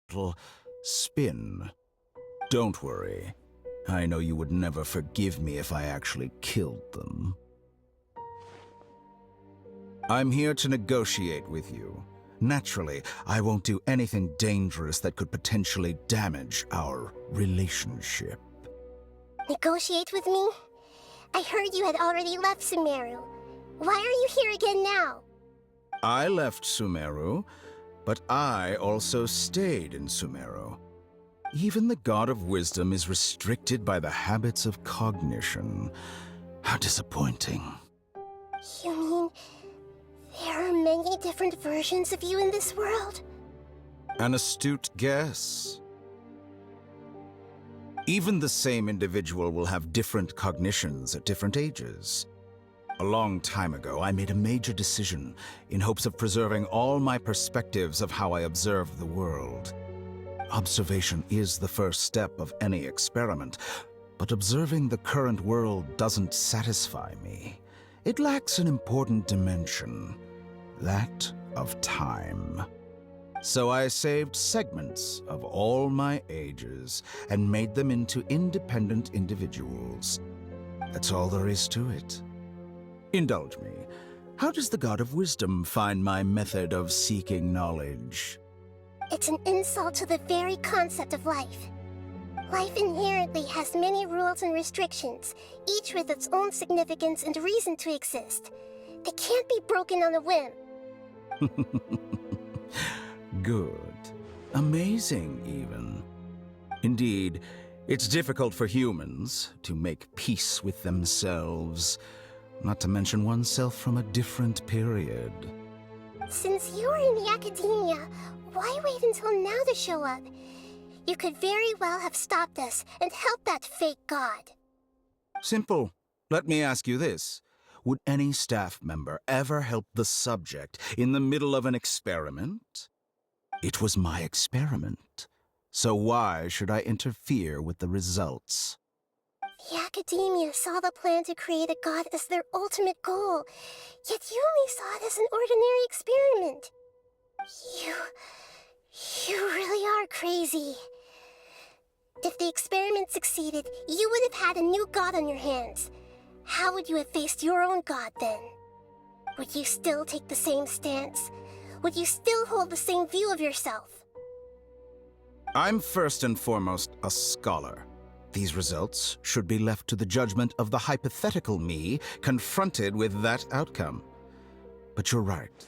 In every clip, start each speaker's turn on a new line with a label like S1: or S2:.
S1: little spin. Don't worry. I know you would never forgive me if I actually killed them. I'm here to negotiate with you. Naturally, I won't do anything dangerous that could potentially damage our relationship.
S2: Negotiate with me? I heard you had already left Sumeru. Why are you here again now?
S1: I left Sumeru, but I also stayed in Sumeru. Even the God of Wisdom is restricted by the habits of cognition. How disappointing.
S2: You mean there are many different versions of you in this world?
S1: An astute guess. Even the same individual will have different cognitions at different ages. A long time ago, I made a major decision in hopes of preserving all my perspectives of how I observe the world. Observation is the first step of any experiment, but observing the current world doesn't satisfy me. It lacks an important dimension, that of time. So I saved segments of all my ages and made them into independent individuals. That's all there is to it. Indulge me. How does the God of Wisdom find my method of seeking knowledge?
S2: It's an insult to the very concept of life. Life inherently has many rules and restrictions, each with its own significance and reason to exist. They can't be broken on a whim.
S1: Good. Amazing, even. Indeed, it's difficult for humans to make peace with themselves, not to mention oneself from a different period.
S2: Since you are in the academia, why wait until now to show up? You could very well have stopped us and helped that fake god.
S1: Simple. Let me ask you this. Would any staff member ever help the subject in the middle of an experiment? It was my experiment, so why should I interfere with the results?
S2: The academia saw the plan to create a god as their ultimate goal, yet you only saw it as an ordinary experiment. You really are crazy. If the experiment succeeded, you would have had a new god on your hands. How would you have faced your own god then? Would you still take the same stance? Would you still hold the same view of yourself?
S1: I'm first and foremost a scholar. These results should be left to the judgment of the hypothetical me confronted with that outcome. But you're right.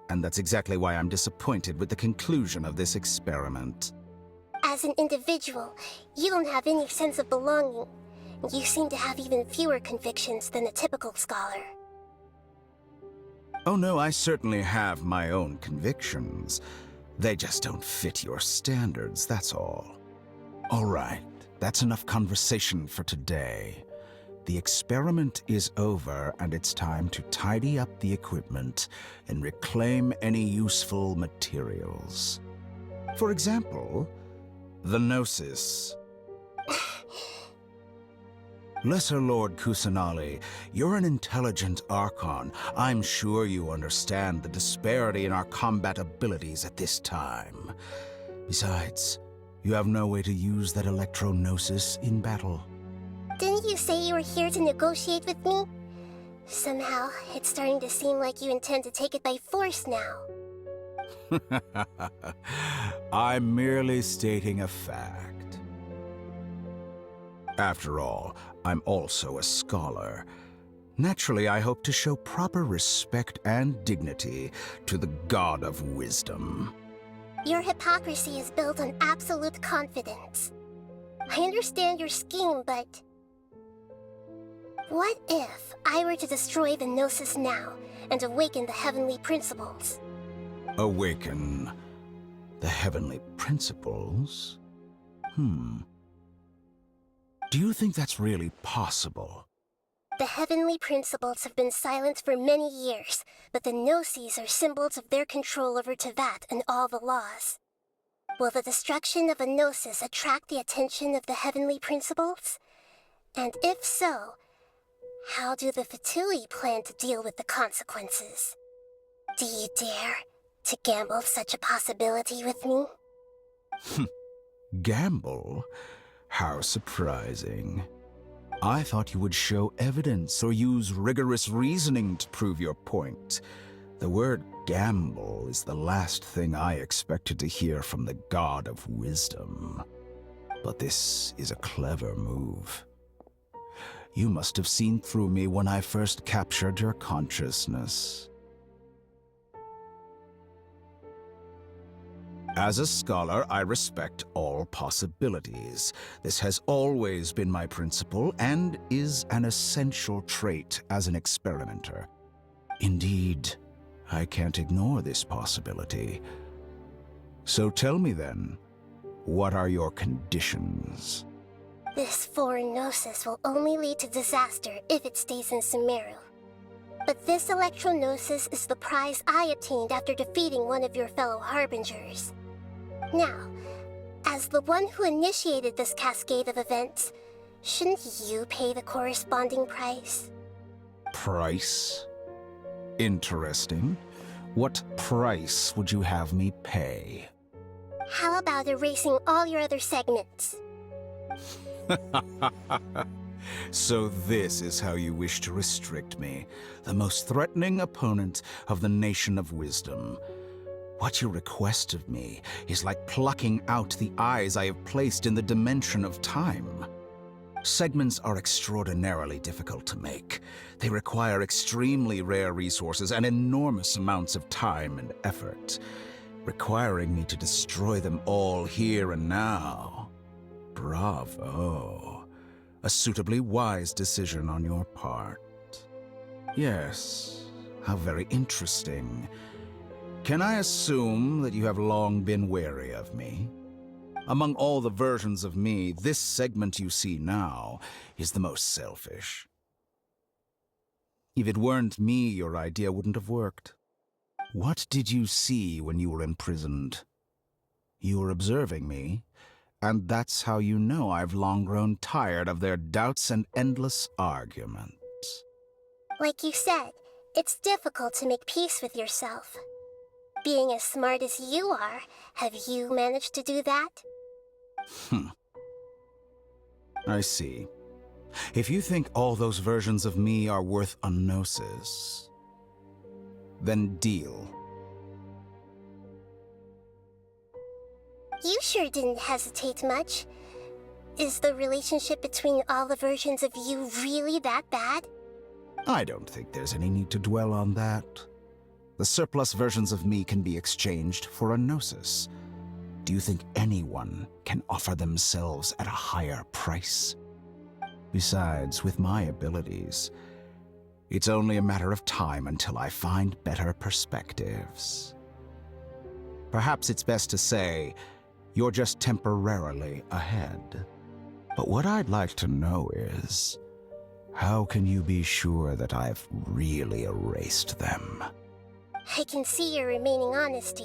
S1: And that's exactly why I'm disappointed with the conclusion of this experiment.
S2: As an individual, you don't have any sense of belonging. You seem to have even fewer convictions than a typical scholar.
S1: Oh no, I certainly have my own convictions. They just don't fit your standards, that's all. All right, that's enough conversation for today. The experiment is over, and it's time to tidy up the equipment and reclaim any useful materials. For example, the Gnosis. Lesser Lord Kusanali, you're an intelligent Archon. I'm sure you understand the disparity in our combat abilities at this time. Besides, you have no way to use that Electro-Gnosis in battle.
S2: Didn't you say you were here to negotiate with me? Somehow, it's starting to seem like you intend to take it by force now.
S1: I'm merely stating a fact. After all, I'm also a scholar. Naturally, I hope to show proper respect and dignity to the God of Wisdom.
S2: Your hypocrisy is built on absolute confidence. I understand your scheme, but... what if I were to destroy the Gnosis now and awaken the heavenly principles?
S1: Awaken the heavenly principles? Do you think that's really possible?
S2: The heavenly principles have been silent for many years, but the Gnosis are symbols of their control over Teyvat and all the laws. Will the destruction of a Gnosis attract the attention of the heavenly principles? And if so, how do the Fatui plan to deal with the consequences? Do you dare to gamble such a possibility with me?
S1: Gamble? How surprising. I thought you would show evidence or use rigorous reasoning to prove your point. The word gamble is the last thing I expected to hear from the god of wisdom. But this is a clever move. You must have seen through me when I first captured your consciousness. As a scholar, I respect all possibilities. This has always been my principle and is an essential trait as an experimenter. Indeed, I can't ignore this possibility. So tell me then, what are your conditions?
S2: This foreign gnosis will only lead to disaster if it stays in Sumeru. But this electro-gnosis is the prize I obtained after defeating one of your fellow harbingers. Now, as the one who initiated this cascade of events, shouldn't you pay the corresponding price?
S1: Price? Interesting. What price would you have me pay?
S2: How about erasing all your other segments?
S1: So this is how you wish to restrict me, the most threatening opponent of the Nation of Wisdom. What you request of me is like plucking out the eyes I have placed in the dimension of time. Segments are extraordinarily difficult to make. They require extremely rare resources and enormous amounts of time and effort, requiring me to destroy them all here and now. Bravo. A suitably wise decision on your part. Yes, how very interesting. Can I assume that you have long been wary of me? Among all the versions of me, this segment you see now is the most selfish. If it weren't me, your idea wouldn't have worked. What did you see when you were imprisoned? You were observing me, and that's how you know I've long grown tired of their doubts and endless arguments.
S2: Like you said, it's difficult to make peace with yourself. Being as smart as you are, have you managed to do that?
S1: I see. If you think all those versions of me are worth a gnosis, then deal.
S2: You sure didn't hesitate much. Is the relationship between all the versions of you really that bad?
S1: I don't think there's any need to dwell on that. The surplus versions of me can be exchanged for a gnosis. Do you think anyone can offer themselves at a higher price? Besides, with my abilities, it's only a matter of time until I find better perspectives. Perhaps it's best to say, you're just temporarily ahead. But what I'd like to know is, how can you be sure that I've really erased them?
S2: I can see your remaining honesty.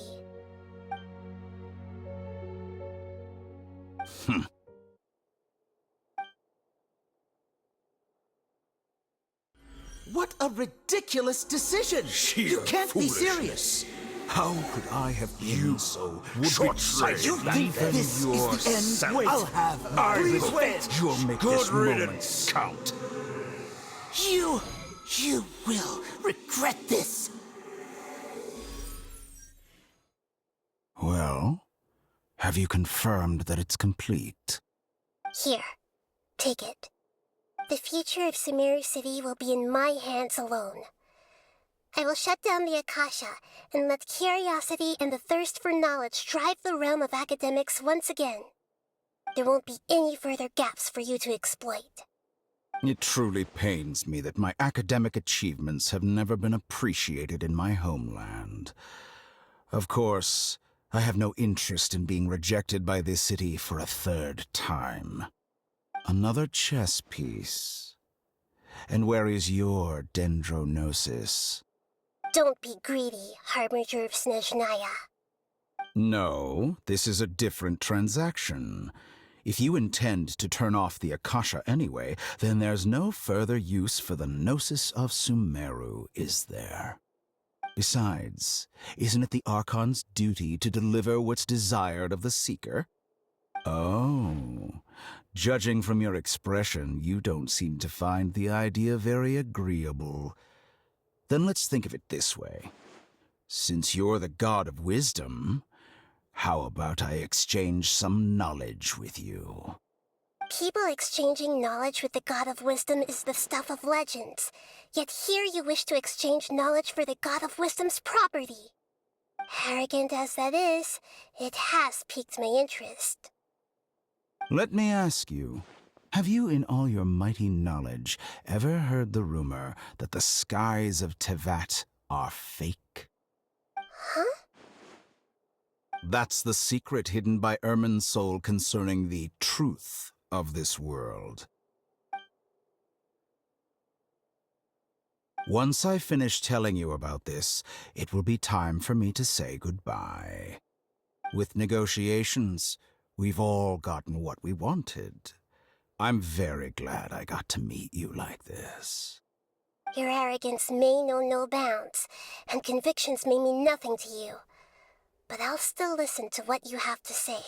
S3: What a ridiculous decision!
S1: Sheer
S3: You can't be
S1: foolishness.
S3: serious!
S1: How could I have been so short-sighted?
S3: You think this is the end?
S1: Wait,
S3: I'll have
S1: I
S3: please
S1: will
S3: wait!
S1: You'll make this moment count.
S3: You will regret this!
S1: Well, have you confirmed that it's complete?
S2: Here, take it. The future of Sumeru City will be in my hands alone. I will shut down the Akasha and let curiosity and the thirst for knowledge drive the realm of academics once again. There won't be any further gaps for you to exploit.
S1: It truly pains me that my academic achievements have never been appreciated in my homeland. Of course, I have no interest in being rejected by this city for a third time. Another chess piece. And where is your dendronosis?
S2: Don't be greedy, Harbinger of Snezhnaya.
S1: No, this is a different transaction. If you intend to turn off the Akasha anyway, then there's no further use for the Gnosis of Sumeru, is there? Besides, isn't it the Archon's duty to deliver what's desired of the Seeker? Oh, judging from your expression, you don't seem to find the idea very agreeable. Then let's think of it this way. Since you're the god of wisdom, how about I exchange some knowledge with you?
S2: People exchanging knowledge with the god of wisdom is the stuff of legends. Yet here you wish to exchange knowledge for the god of wisdom's property. Arrogant as that is, it has piqued my interest.
S1: Let me ask you, have you in all your mighty knowledge ever heard the rumor that the skies of Tevat are fake?
S2: Huh?
S1: That's the secret hidden by Ermin's soul concerning the truth of this world. Once I finish telling you about this, it will be time for me to say goodbye. With negotiations, we've all gotten what we wanted. I'm very glad I got to meet you like this.
S2: Your arrogance may know no bounds, and convictions may mean nothing to you. But I'll still listen to what you have to say.